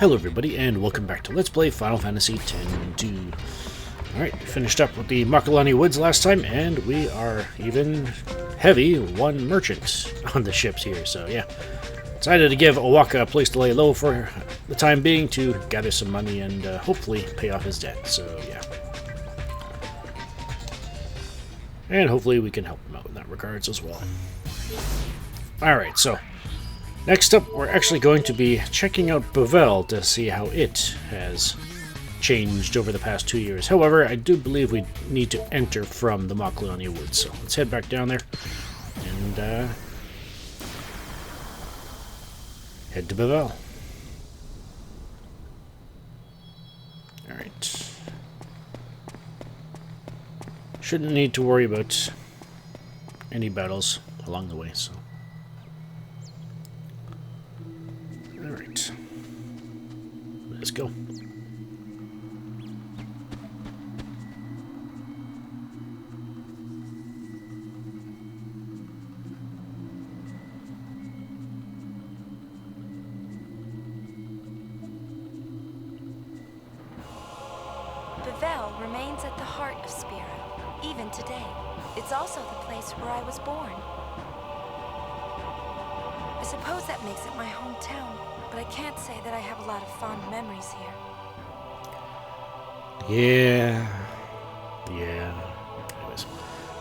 Hello everybody, and welcome back to Let's Play Final Fantasy X-2. Alright, finished up with the Makalani Woods last time, and we are even heavy one merchant on the ships here, so yeah. Decided to give Owaka a place to lay low for the time being to gather some money and hopefully pay off his debt, so yeah. And hopefully we can help him out in that regards as well. Alright, so next up, we're actually going to be checking out Bevelle to see how it has changed over the past 2 years. However, I do believe we need to enter from the Makalani Woods, so let's head back down there and head to Bevelle. Alright. Shouldn't need to worry about any battles along the way, so. Alright. Let's go. Bevelle remains at the heart of Spira, even today. It's also the place where I was born. I suppose that makes it my hometown, but I can't say that I have a lot of fond memories here. Yeah. Anyways.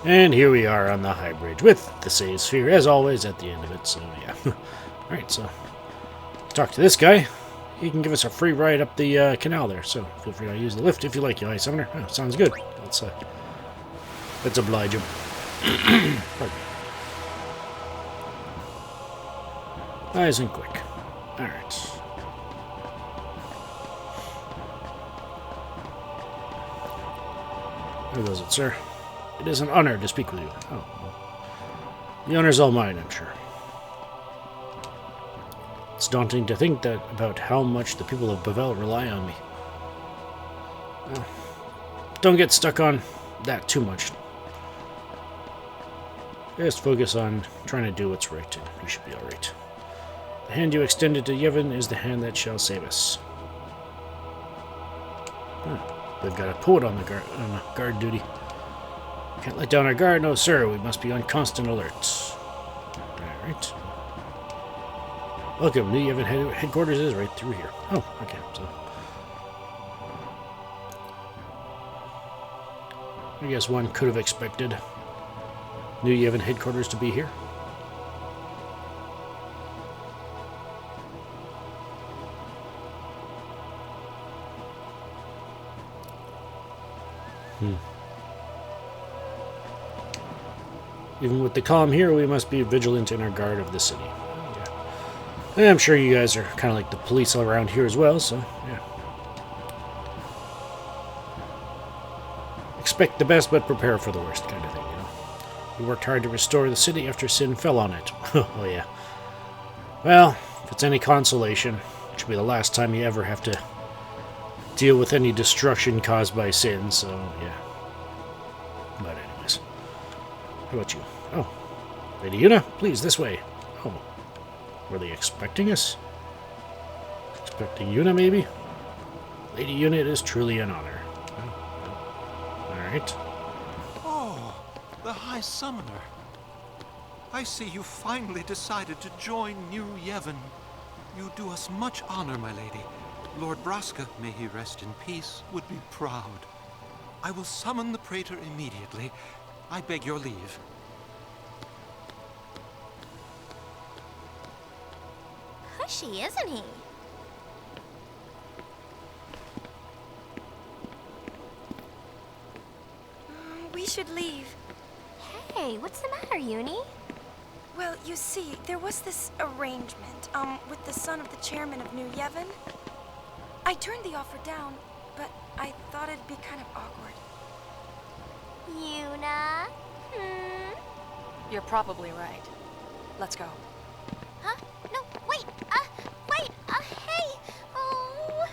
And here we are on the High Bridge with the save sphere, as always, at the end of it, so yeah. Alright, so let's talk to this guy. He can give us a free ride up the canal there, so feel free to use the lift if you like, you Ice Summoner. Oh, sounds good. Let's oblige him. Pardon. Nice and quick. Alright. There goes it, sir. It is an honor to speak with you. Oh, well. The honor's all mine, I'm sure. It's daunting to think that about how much the people of Bevelle rely on me. Well, don't get stuck on that too much. Just focus on trying to do what's right, and you should be alright. The hand you extended to Yevon is the hand that shall save us. We've got a poet on guard duty. Can't let down our guard, no sir. We must be on constant alert. Alright. Welcome, New Yevon headquarters is right through here. Oh, okay, so. I guess one could have expected New Yevon headquarters to be here. Even with the calm here, we must be vigilant in our guard of the city. And I'm sure you guys are kind of like the police all around here as well, so yeah. Expect the best, but prepare for the worst kind of thing, you know. We worked hard to restore the city after sin fell on it. Oh yeah. Well, if it's any consolation, it should be the last time you ever have to deal with any destruction caused by sin, so yeah. But anyways. How about you? Oh. Lady Yuna, please, this way. Oh. Were they expecting us? Expecting Yuna, maybe? Lady Yuna, it is truly an honor. Alright. Oh, the High Summoner. I see you finally decided to join New Yevon. You do us much honor, my lady. Lord Braska, may he rest in peace, would be proud. I will summon the Praetor immediately. I beg your leave. Pushy, isn't he? We should leave. Hey, what's the matter, Uni? Well, you see, there was this arrangement, with the son of the chairman of New Yevon. I turned the offer down, but I thought it'd be kind of awkward. Yuna? You're probably right. Let's go. Huh? No, wait! Hey! Oh!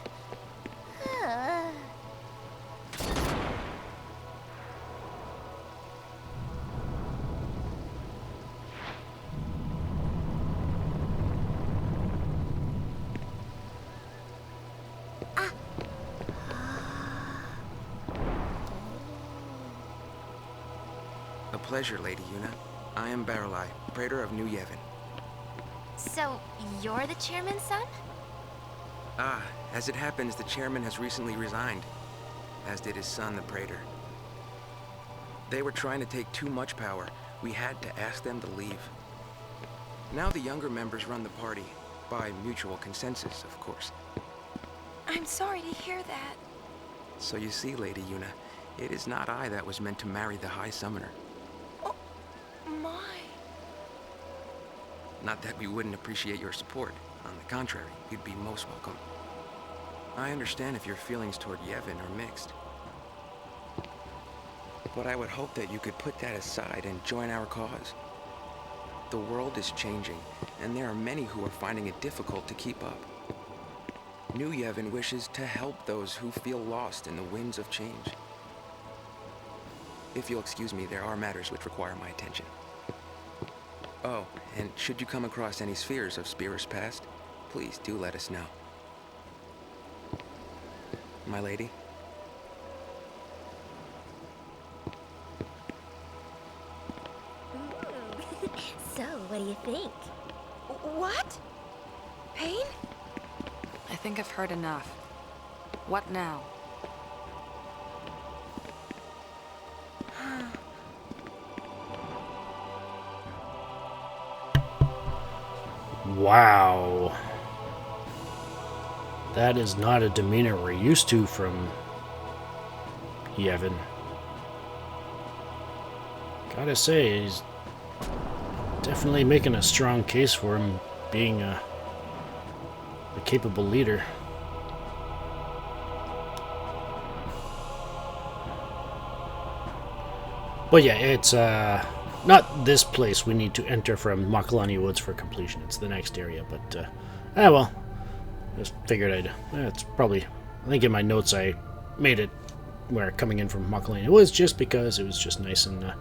pleasure, Lady Yuna. I am Bevelle, Praetor of New Yevon. So, you're the chairman's son? Ah, as it happens, the chairman has recently resigned, as did his son, the Praetor. They were trying to take too much power. We had to ask them to leave. Now the younger members run the party, by mutual consensus, of course. I'm sorry to hear that. So you see, Lady Yuna, it is not I that was meant to marry the High Summoner. Oh, my. Not that we wouldn't appreciate your support. On the contrary, you'd be most welcome. I understand if your feelings toward Yevon are mixed. But I would hope that you could put that aside and join our cause. The world is changing, and there are many who are finding it difficult to keep up. New Yevon wishes to help those who feel lost in the winds of change. If you'll excuse me, there are matters which require my attention. Oh, and should you come across any spheres of Spira's past, please do let us know. My lady? Ooh. So, what do you think? What? Pain? I think I've heard enough. What now? Wow. That is not a demeanor we're used to from Yevon. Gotta say, he's definitely making a strong case for him being a capable leader. But yeah, it's not this place we need to enter from Makalani Woods for completion. It's the next area, but well, just figured I'd. It's probably. I think in my notes I made it where coming in from Makalani Woods just because it was just nice and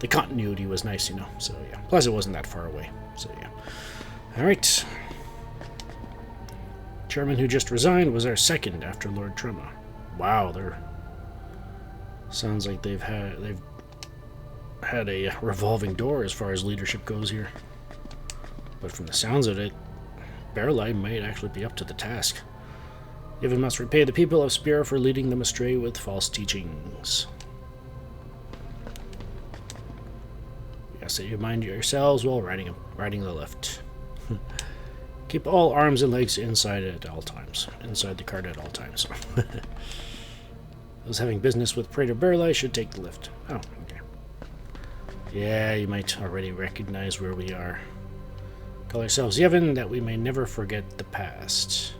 the continuity was nice, you know. So yeah. Plus it wasn't that far away. So yeah. All right. Chairman who just resigned was our second after Lord Trema. Wow, they're. Sounds like they've had a revolving door as far as leadership goes here. But from the sounds of it, Bevelle might actually be up to the task. Yevon must repay the people of Spira for leading them astray with false teachings. Yes, so you mind yourselves while riding the lift. Keep all arms and legs inside at all times. Inside the cart at all times. Those having business with Praetor Bevelle should take the lift. Oh, okay. Yeah, you might already recognize where we are. Call ourselves Yevon, that we may never forget the past.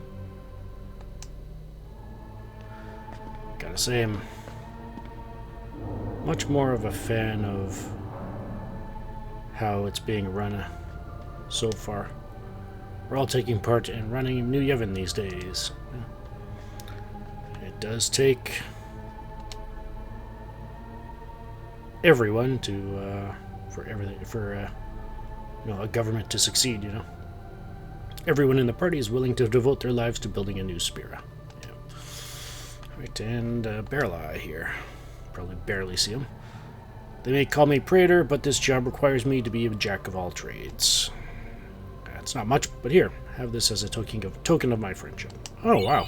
Gotta say, I'm much more of a fan of how it's being run so far. We're all taking part in running New Yevon these days. It does take everyone to for a government to succeed, you know. Everyone in the party is willing to devote their lives to building a new Spira. Yeah. Right, and Bevelle here. Probably barely see him. They may call me Praetor, but this job requires me to be a jack of all trades. It's not much, but here, have this as a token of my friendship. Oh, wow.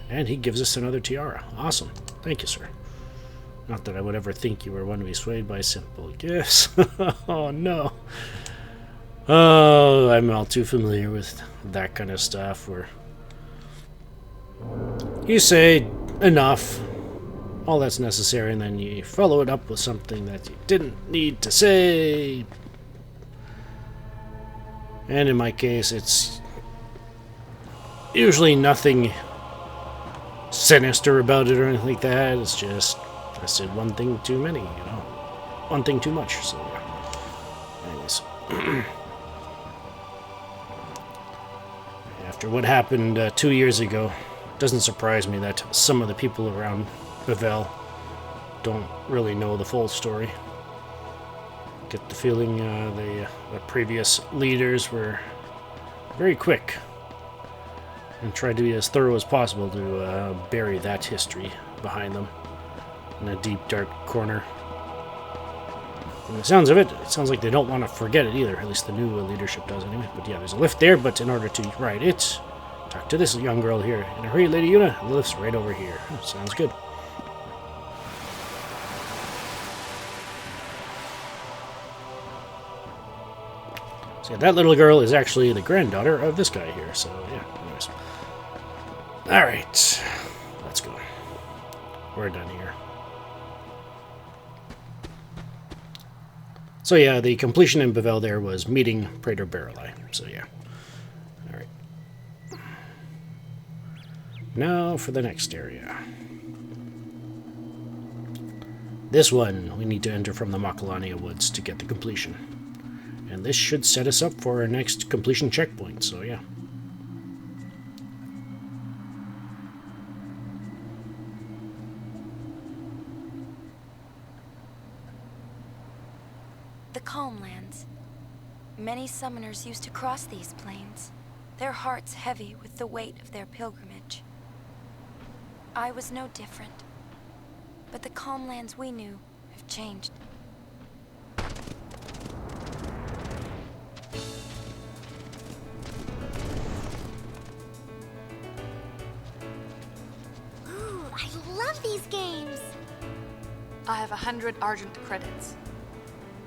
And he gives us another tiara. Awesome. Thank you, sir. Not that I would ever think you were one to be swayed by simple gifts. Oh, no. Oh, I'm all too familiar with that kind of stuff where you say enough, all that's necessary, and then you follow it up with something that you didn't need to say. And in my case, it's usually nothing sinister about it or anything like that. It's just I said one thing too many, you know. One thing too much, so yeah. Anyways. After what happened 2 years ago, it doesn't surprise me that some of the people around Bevelle don't really know the full story. Get the feeling the previous leaders were very quick and tried to be as thorough as possible to bury that history behind them in a deep, dark corner. From the sounds of it, it sounds like they don't want to forget it either. At least the new leadership does anyway. But yeah, there's a lift there, but in order to ride it, talk to this young girl here. In a hurry, Lady Yuna. The lift's right over here. Sounds good. So yeah, that little girl is actually the granddaughter of this guy here. So yeah, anyways. Alright. Let's go. We're done here. So yeah, the completion in Bevelle there was meeting Praetor Barreleye. So yeah. Alright. Now for the next area. This one we need to enter from the Macalania Woods to get the completion. And this should set us up for our next completion checkpoint, so yeah. The Calmlands. Many summoners used to cross these plains, their hearts heavy with the weight of their pilgrimage. I was no different, but the Calmlands we knew have changed. Ooh, I love these games. I have 100 Argent credits.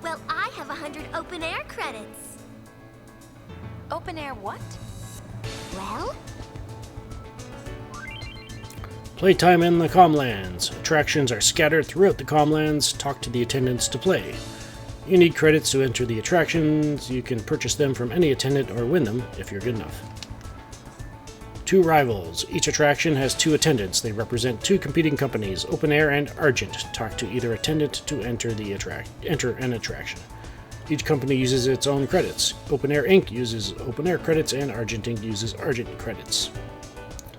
Well, I have 100 open air credits. Open air what? Well? Playtime in the Calmlands. Attractions are scattered throughout the Calmlands. Talk to the attendants to play. You need credits to enter the attractions. You can purchase them from any attendant or win them if you're good enough. 2 rivals. Each attraction has 2 attendants. They represent 2 competing companies, Open Air and Argent. Talk to either attendant to enter an attraction. Each company uses its own credits. Open Air Inc. uses Open Air credits and Argent Inc. uses Argent credits.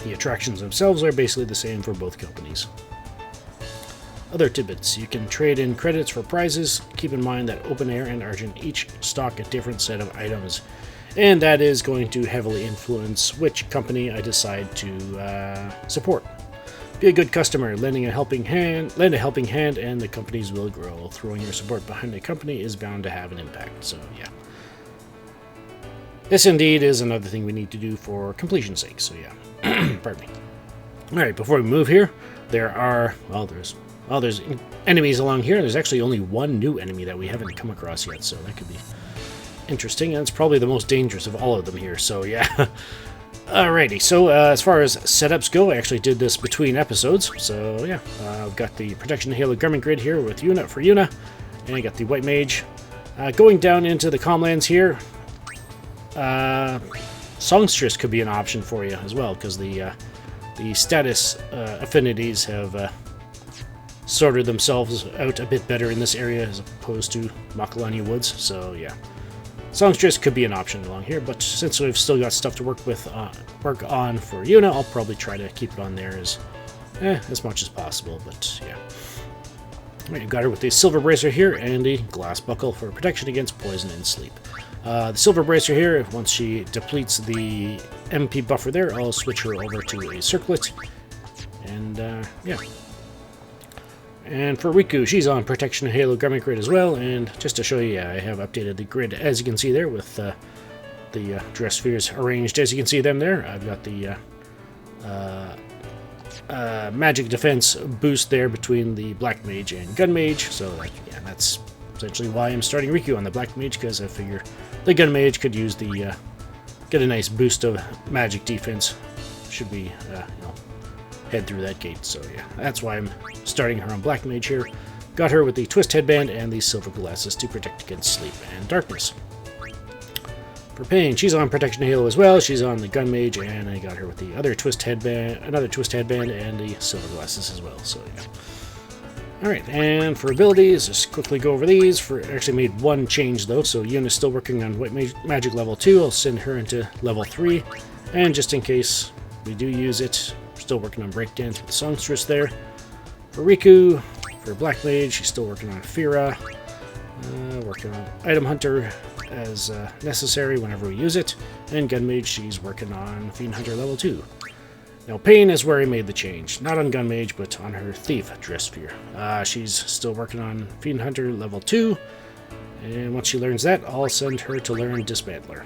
The attractions themselves are basically the same for both companies. Other tidbits. You can trade in credits for prizes. Keep in mind that Open Air and Argent each stock a different set of items, and that is going to heavily influence which company I decide to support. Be a good customer, lend a helping hand, and the companies will grow. Throwing your support behind a company is bound to have an impact, so yeah. This indeed is another thing we need to do for completion's sake, so yeah. Pardon me. Alright, before we move here, there are, there's enemies along here. There's actually only one new enemy that we haven't come across yet, so that could be interesting, and it's probably the most dangerous of all of them here, so yeah. Alrighty, so as far as setups go, I actually did this between episodes, so yeah. I've got the Protection Halo Garment Grid here with Yuna, and I got the White Mage. Going down into the Calmlands here, Songstress could be an option for you as well, because the status affinities have sorted themselves out a bit better in this area as opposed to Macalania Woods, so yeah. Songstress could be an option along here, but since we've still got stuff to work on for Yuna, I'll probably try to keep it on there as much as possible, but yeah. Alright, you've got her with the Silver Bracer here and the Glass Buckle for protection against poison and sleep. The Silver Bracer here, once she depletes the MP buffer there, I'll switch her over to a Circlet, and yeah. And for Riku, she's on Protection Halo Garment Grid as well, and just to show you, I have updated the grid as you can see there with the dress spheres arranged as you can see them there. I've got the magic defense boost there between the Black Mage and Gun Mage, so yeah, that's essentially why I'm starting Riku on the Black Mage, because I figure the Gun Mage could use the get a nice boost of magic defense. Should be head through that gate, so yeah, that's why I'm starting her on Black Mage here. Got her with the Twist Headband and the Silver Glasses to protect against sleep and darkness. For Pain, she's on Protection Halo as well. She's on the Gun Mage, and I got her with the other Twist Headband, another Twist Headband, and the Silver Glasses as well, so yeah. Alright, and for abilities, just quickly go over these. Actually made one change though, so Yuna's still working on White Magic level 2. I'll send her into level 3, and just in case we do use it, still working on Breakdance with Songstress there. For Riku, for Black Mage, she's still working on Fira. Working on Item Hunter as necessary whenever we use it. And Gun Mage, she's working on Fiend Hunter level 2. Now Pain is where I made the change. Not on Gun Mage, but on her Thief dress sphere. She's still working on Fiend Hunter level 2. And once she learns that, I'll send her to learn Dismantler.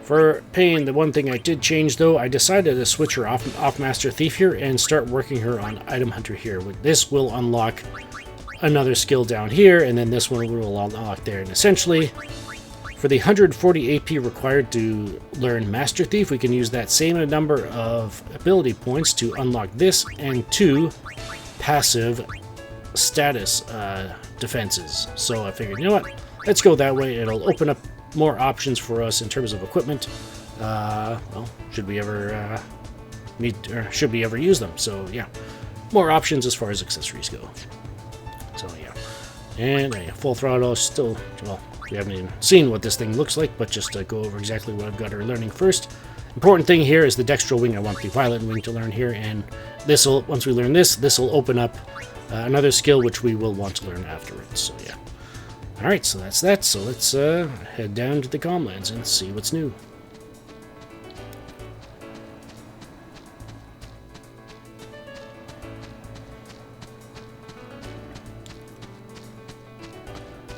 For Pain, the one thing I did change, though, I decided to switch her off Master Thief here and start working her on Item Hunter here. This will unlock another skill down here, and then this one will unlock there. And essentially, for the 140 AP required to learn Master Thief, we can use that same number of ability points to unlock this and 2 passive status defenses. So I figured, you know what? Let's go that way. It'll open up more options for us in terms of equipment. Well, should we ever should we ever use them? So yeah, more options as far as accessories go. So yeah, and full throttle. Still, well, we haven't even seen what this thing looks like, but just to go over exactly what I've got her learning first. Important thing here is the dextral wing. I want the violet wing to learn here, and this will, once we learn this will open up another skill which we will want to learn afterwards. So yeah. Alright, so that's that. So let's head down to the Comlands and see what's new.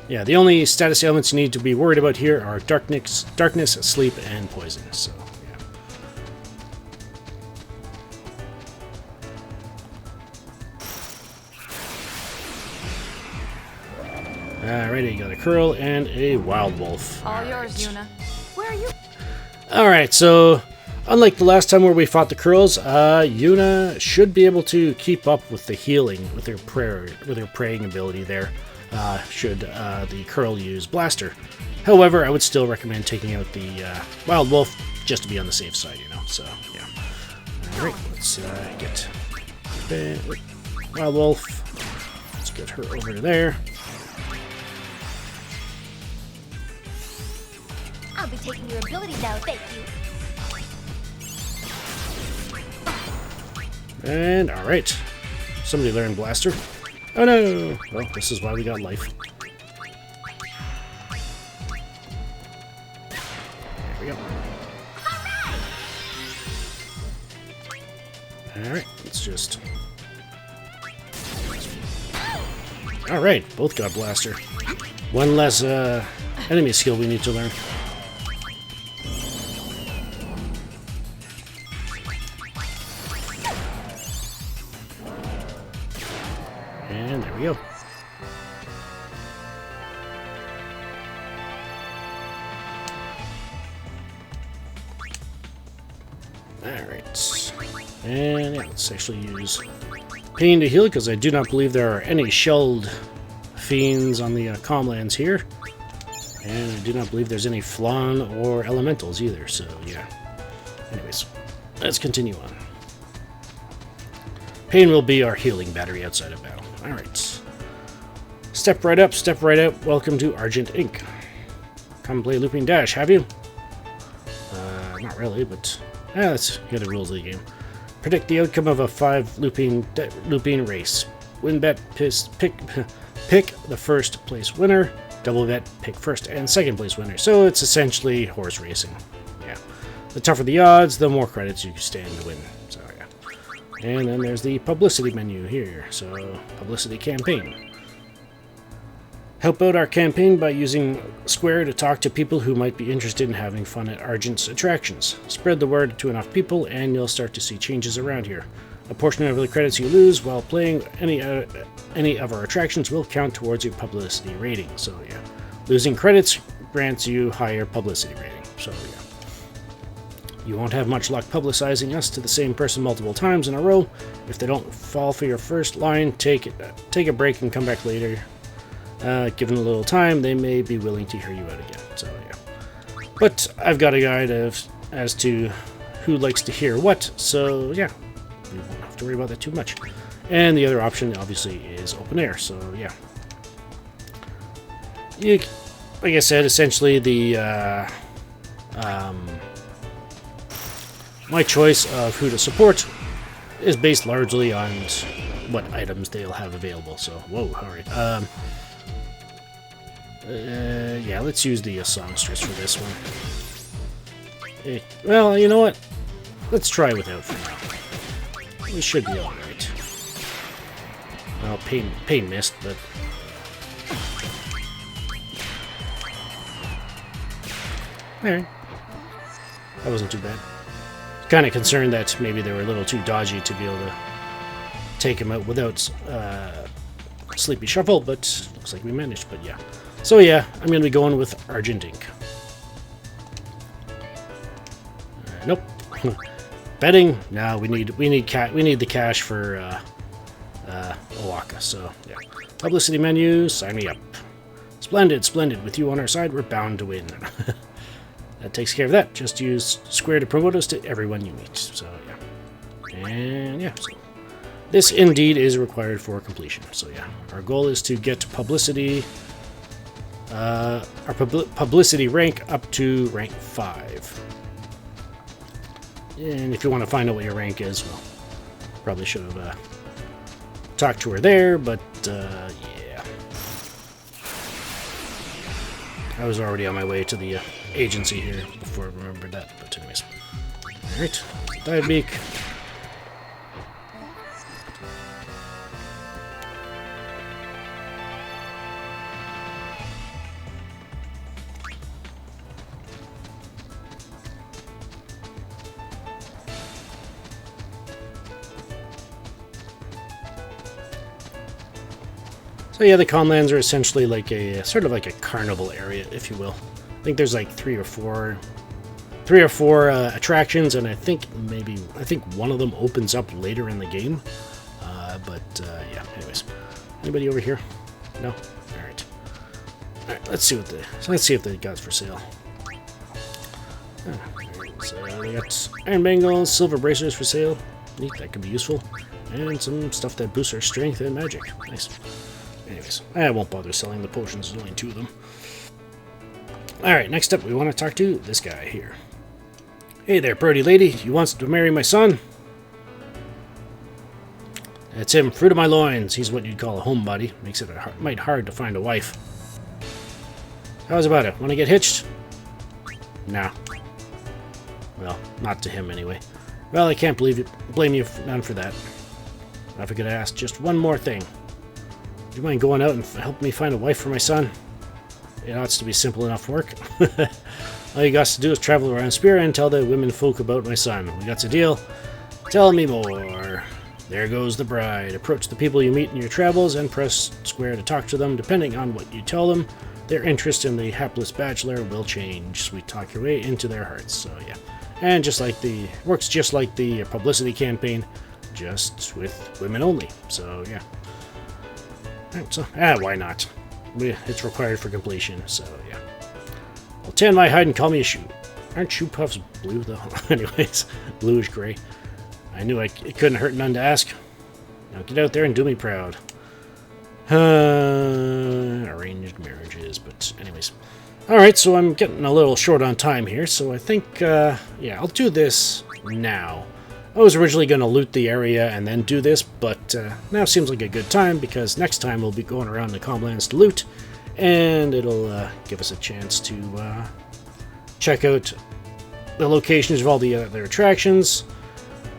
Yeah, the only status ailments you need to be worried about here are darkness, sleep, and poison. So, yeah. Alrighty, got a Curl and a Wild Wolf. All yours, Yuna. Where are you? Alright, so unlike the last time where we fought the Curls, Yuna should be able to keep up with the healing with her praying ability there. Should the Curl use Blaster. However, I would still recommend taking out the Wild Wolf just to be on the safe side, you know. So yeah. Alright, let's get Wild Wolf. Let's get her over to there. I'll be taking your abilities now, thank you. And alright. Somebody learned Blaster. Oh no! Well, this is why we got life. There we go. Alright, let's just... Alright, both got Blaster. One less enemy skill we need to learn. And there we go. Alright. And yeah, let's actually use Pain to heal, because I do not believe there are any shelled fiends on the Comlands here. And I do not believe there's any Flan or Elementals either, so yeah. Anyways, let's continue on. Pain will be our healing battery outside of battle. Alright. Step right up, step right out. Welcome to Argent Inc. Come play Looping Dash, have you? Not really, but... let's hear the rules of the game. Predict the outcome of a 5 looping race. Win bet, pick the first place winner. Double bet, pick first and second place winner. So it's essentially horse racing. Yeah. The tougher the odds, the more credits you stand to win. So yeah. And then there's the publicity menu here. So, publicity campaign. Help out our campaign by using Square to talk to people who might be interested in having fun at Argent's attractions. Spread the word to enough people and you'll start to see changes around here. A portion of the credits you lose while playing any of our attractions will count towards your publicity rating. So yeah, losing credits grants you higher publicity rating. So yeah. You won't have much luck publicizing us to the same person multiple times in a row. If they don't fall for your first line, take a break and come back later. Given a little time, they may be willing to hear you out again. So yeah. But I've got a guide as to who likes to hear what. So yeah, we won't have to worry about that too much. And the other option, obviously, is open air. So yeah. Like I said, essentially the my choice of who to support is based largely on what items they'll have available. So, whoa, alright. Yeah, let's use the songstress for this one. Well, you know what? Let's try without for now. We should be alright. Well, pain missed, but... Alright. That wasn't too bad. Kind of concerned that maybe they were a little too dodgy to be able to take him out without Sleepy Shuffle, but looks like we managed, but yeah. So yeah, I'm going to be going with Argent Ink. Nope. Betting? No, we need the cash for Owaka, so yeah. Publicity menu, sign me up. Splendid, splendid. With you on our side, we're bound to win. That takes care of that. Just use Square to promote us to everyone you meet. So yeah. And yeah, so this indeed is required for completion. So yeah, our goal is to get publicity, our publicity rank up to rank 5. And if you want to find out what your rank is, well, probably should have talked to her there, but yeah. I was already on my way to the agency here before I remembered that, but anyways. Alright, dive beak. So yeah, the Comlands are essentially like a sort of like a carnival area, if you will. I think there's like three or four attractions, and I think one of them opens up later in the game. Yeah. Anyways, anybody over here? No. All right. Let's see if they got for sale. So we got iron bangles, silver bracers for sale. Neat, that could be useful, and some stuff that boosts our strength and magic. Nice. Anyways, I won't bother selling the potions, there's only 2 of them. Alright, next up we want to talk to this guy here. Hey there, pretty lady, you wants to marry my son? That's him, fruit of my loins. He's what you'd call a homebody. Makes it might hard to find a wife. How's about it? Want to get hitched? Nah. Well, not to him anyway. Well, I can't blame you none for that. If I could ask just one more thing. Do you mind going out and help me find a wife for my son? It ought to be simple enough work. All you got to do is travel around Spear and tell the women folk about my son. We got a deal. Tell me more. There goes the bride. Approach the people you meet in your travels and press square to talk to them. Depending on what you tell them, their interest in the hapless bachelor will change. Sweet talk your way into their hearts. So yeah, and works just like the publicity campaign, just with women only. So yeah. So, why not? It's required for completion, so yeah. Well, tan my hide and call me a shoe. Aren't shoe puffs blue, though? Anyways, bluish gray. I knew it couldn't hurt none to ask. Now get out there and do me proud. Arranged marriages, but anyways. Alright, so I'm getting a little short on time here, so I think, yeah, I'll do this now. I was originally going to loot the area and then do this, but now seems like a good time because next time we'll be going around the Comlands to loot, and it'll give us a chance to check out the locations of all the other attractions.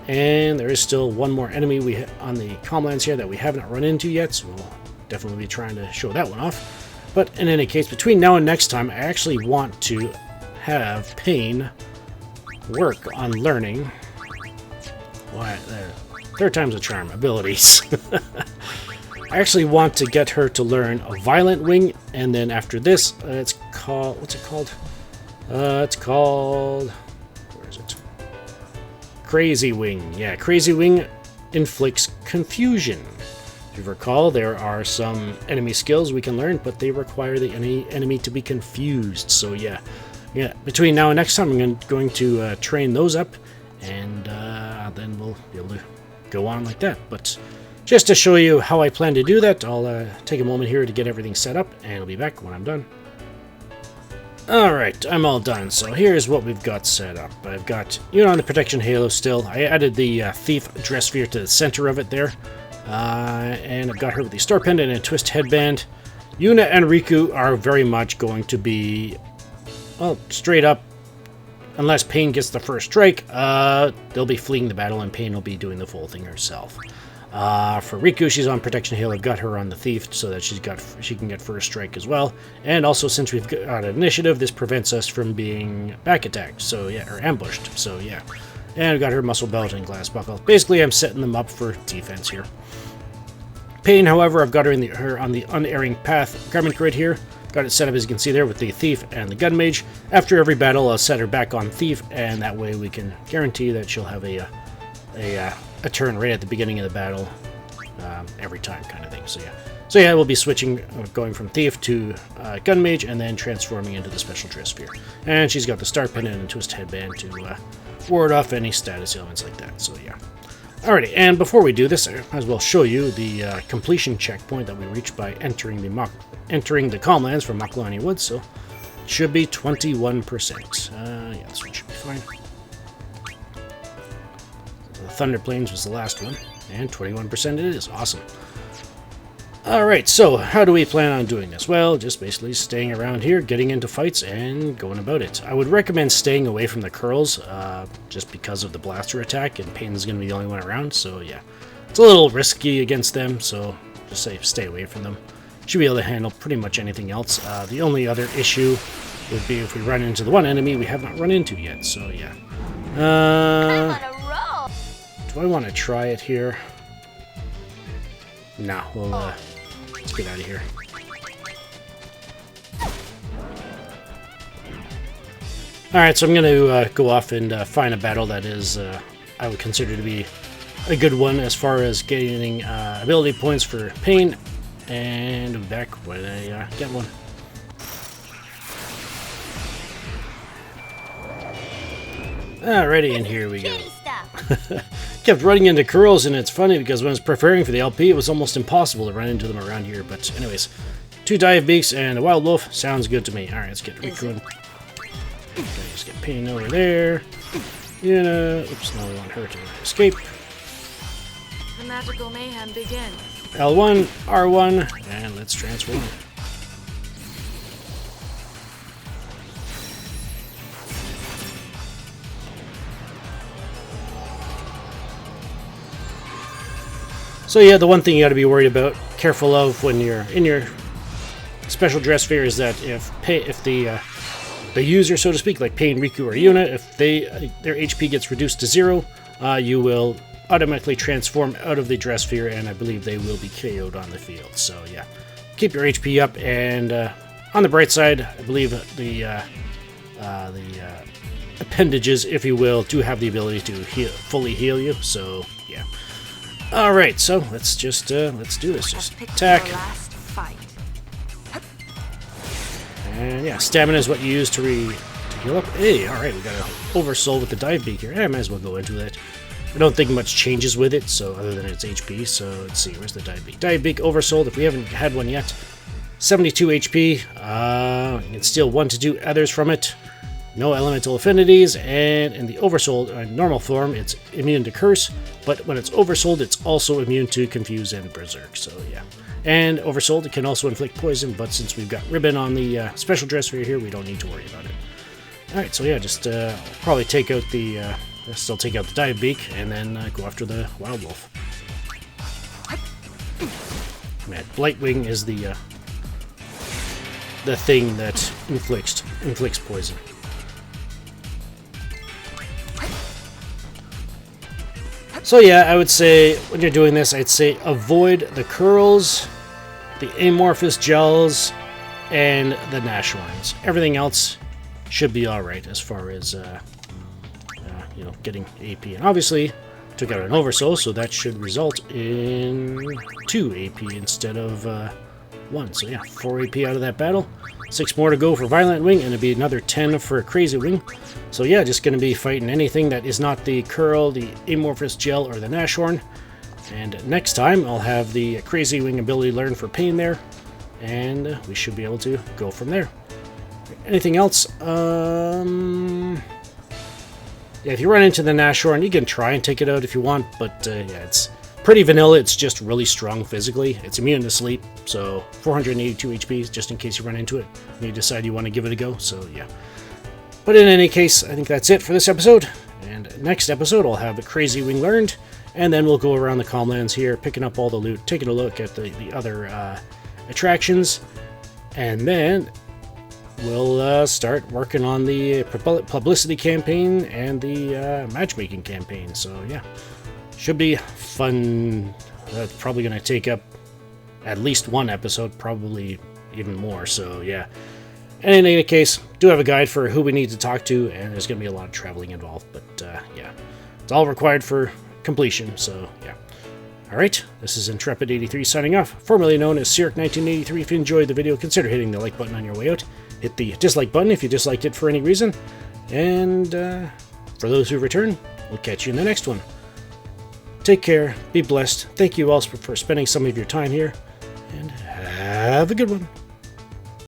And there is still one more enemy on the Comlands here that we haven't run into yet, so we'll definitely be trying to show that one off. But in any case, between now and next time, I actually want to have Pain work on learning. Why? Third time's a charm. Abilities. I actually want to get her to learn a Violent Wing, and then after this, it's called... What's it called? It's called... Where is it? Crazy Wing. Yeah, Crazy Wing inflicts confusion. If you recall, there are some enemy skills we can learn, but they require the enemy to be confused. So yeah, between now and next time, I'm going to train those up, and then we'll be able to go on like that. But just to show you how I plan to do that, I'll take a moment here to get everything set up, and I'll be back when I'm done. Alright, I'm all done. So here's what we've got set up. I've got on the protection halo still. I added the thief dress sphere to the center of it there. And I've got her with the star pendant and a twist headband. Yuna and Riku are very much going to be, well, straight up, unless Pain gets the first strike, they'll be fleeing the battle and Pain will be doing the full thing herself. For Riku, she's on Protection Hail. I've got her on the Thief so that she can get First Strike as well. And also, since we've got initiative, this prevents us from being back attacked. So yeah, or ambushed. So yeah. And I've got her Muscle Belt and Glass Buckle. Basically, I'm setting them up for defense here. Pain, however, I've got her on the Unerring Path garment grid here. Got it set up, as you can see there, with the Thief and the Gun Mage. After every battle, I'll set her back on Thief, and that way we can guarantee that she'll have a turn right at the beginning of the battle every time, kind of thing. So yeah, we'll be switching, going from Thief to Gun Mage, and then transforming into the Special Dress Sphere. And she's got the Star Pendant and Twist Headband to ward off any status ailments like that. So yeah. Alrighty, and before we do this, I might as well show you the completion checkpoint that we reached by entering the Calmlands from Makalani Woods. So it should be 21%. Yeah, this one should be fine. The Thunder Plains was the last one, and 21% it is. Awesome. Alright, so how do we plan on doing this? Well, just basically staying around here, getting into fights, and going about it. I would recommend staying away from the curls, just because of the blaster attack, and Pain's going to be the only one around, so yeah. It's a little risky against them, so just stay away from them. Should be able to handle pretty much anything else. The only other issue would be if we run into the one enemy we have not run into yet, so yeah. I'm on a roll. Do I want to try it here? No, we'll, let's get out of here. Alright, so I'm going to go off and find a battle that is, I would consider to be a good one as far as gaining ability points for Pain, and be back when I get one. Alrighty, and here we go. Kept running into curls, and it's funny because when I was preparing for the LP, it was almost impossible to run into them around here. But anyways, 2 Dive Beaks and a Wild Wolf sounds good to me. Alright, let's get Riku in. Okay, just get Pain over there. Oops, no, we want her to escape. The magical mayhem begins. L1, R1, and let's transform. So yeah, the one thing you got to be worried about, careful of when you're in your Special Dress Sphere is that if the user, so to speak, like Pain, Riku, or Yuna, if their HP gets reduced to 0, you will automatically transform out of the Dress Sphere, and I believe they will be KO'd on the field. So yeah, keep your HP up, and on the bright side, I believe the appendages, if you will, do have the ability to fully heal you. So yeah. All right, so let's just let's do this. Just attack. And yeah, stamina is what you use to heal up. Hey, all right, we got an Oversoul with the Dive Beak here. I might as well go into that. I don't think much changes with it, so other than its HP. So let's see, where's the Dive Beak? Dive Beak Oversoul. If we haven't had one yet, 72 HP. You can steal 1 to 2 others from it. No elemental affinities, and in the Oversoul normal form, it's immune to Curse, but when it's Oversouled, it's also immune to Confuse and Berserk, so yeah. And Oversouled, it can also inflict poison, but since we've got Ribbon on the Special Dress Sphere here, we don't need to worry about it. Alright, so yeah, just probably take out the, still take out the Dive Beak, and then go after the Wild Wolf. Man, Blightwing is the thing that inflicts poison. So yeah, I would say when you're doing this, I'd say avoid the curls, the amorphous gels, and the Nash ones. Everything else should be alright as far as getting AP. And obviously, took out an Oversoul, so that should result in 2 AP instead of 1. So yeah, 4 AP out of that battle. 6 more to go for Violent Wing, and it'll be another 10 for Crazy Wing. So yeah, just going to be fighting anything that is not the Curl, the Amorphous Gel, or the Nashorn. And next time, I'll have the Crazy Wing ability learned for Pain there, and we should be able to go from there. Anything else? Yeah, if you run into the Nashorn, you can try and take it out if you want, but yeah, it's pretty vanilla. It's just really strong physically. It's immune to sleep, so 482 HP just in case you run into it and you decide you want to give it a go, so yeah. But in any case, I think that's it for this episode, And next episode, I'll have the Crazy Wing learned, and then we'll go around the Calmlands here, picking up all the loot, taking a look at the other attractions, and then we'll start working on the publicity campaign and the matchmaking campaign. So yeah, should be fun. That's probably going to take up at least one episode, probably even more. So yeah. And in any case, do have a guide for who we need to talk to, and there's going to be a lot of traveling involved. But yeah, it's all required for completion. So yeah. Alright, this is Intrepid83 signing off, formerly known as Sirik1983. If you enjoyed the video, consider hitting the like button on your way out. Hit the dislike button if you disliked it for any reason. And for those who return, we'll catch you in the next one. Take care, be blessed. Thank you all for spending some of your time here, and have a good one.